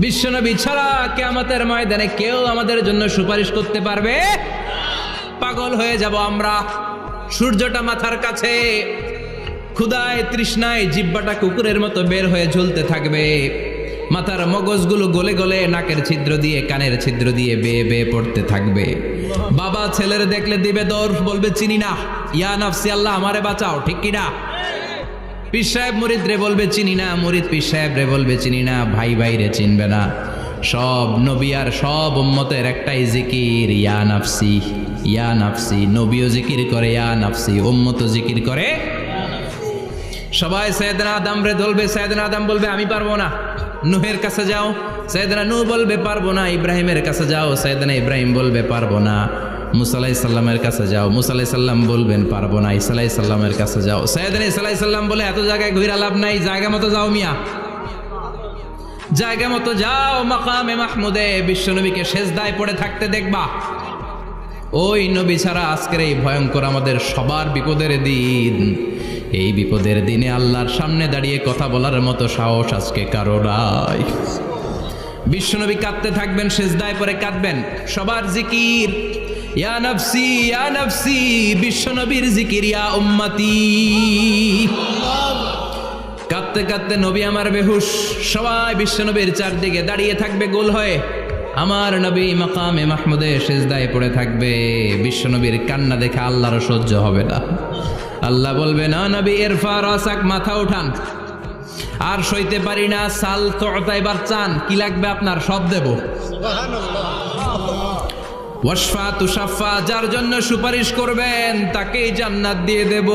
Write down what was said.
বিশ্বনবী ছাড়া কিয়ামতের ময়দানে কেউ আমাদের জন্য সুপারিশ করতে পারবে? পাগল হয়ে যাব আমরা। সূর্যটা মাথার কাছে, ক্ষুধায় তৃষ্ণায় জিহ্বাটা কুকুরের মতো বের হয়ে ঝুলতে থাকবে, মাথার মগজগুলো গলে গলে নাকের ছিদ্র দিয়ে কানের ছিদ্র দিয়ে বেয়ে বেয়ে পড়তে থাকবে। বাবা ছেলের দেখলে দিবে দৌড়, বলবে চিনি না, ইয়া নাফসি আল্লাহ আমারে বাঁচাও, ঠিক কিনা? পীর সাহেব মুরিদ রে বলবে চিনি না, মুরিদ পীর সাহেব রে বলবে চিনি না, ভাই ভাই রে চিনবে না। সব নবী আর সব উম্মতের একটাই জিকির, ইয়া নাফসি ইয়া নাফসি। নবীও জিকির করে ইয়া নাফসি, উম্মতও জিকির করে। সবাই সাইয়েদনা আদম রে ধরবে, সাইয়েদনা আদম বলবে আমি পারবো না। নূহের কাছে যাও, সাইয়েদনা নূহ বলবে পারবো না। ইব্রাহিমের কাছে যাও, সাইয়েদনা ইব্রাহিম বলবে পারবো না। মুসা আলাইহিস সালামের কাছে যাও, মুসা আলাইহিস সালাম বলবেন পারবো না। ঈসা আলাইহিস সালামের কাছে যাও, সাইয়েদনা ঈসা আলাইহিস সালাম বলে এত জায়গায় ঘুরে লাভ নাই, জায়গা মতো যাও মিয়া, জায়গা মতো যাও। মাকামে মাহমুদে বিশ্বনবীকে সেজদায় পড়ে থাকতে দেখবা। ওই নবী ছাড়া আজকের এই ভয়ঙ্কর আমাদের সবার বিপদের দিন, এই বিপদের দিনে আল্লাহর সামনে দাঁড়িয়ে কথা বলার মতো সাহস আজকে কারো নাই। বিশ্বনবী কাঁদতে থাকবেন, সেজদায় পড়ে কাঁদবেন। সবার জিকির ইয়া নাফসি ইয়া নাফসি, বিশ্বনবীর জিকির ইয়া উম্মতি। কাঁদতে কাঁদতে নবী আমার বেহুশ, সবাই বিশ্বনবীর চারদিকে দাঁড়িয়ে থাকবে গোল হয়ে। আমার নবী মাকামে মাহমুদে সেজদায় পড়ে থাকবে। বিশ্বনবীর কান্না দেখে আল্লাহর সহ্য হবে না। আল্লাহ বলবে না নবী ইরফা রাসাক, মাথা উঠান, আর সইতে পারি না। সাল তুতা, এবার চান, কি লাগবে আপনার সব দেব। ওয়াশফা তুশাফা, যার জন্য সুপারিশ করবেন তাকেই জান্নাত দিয়ে দেব।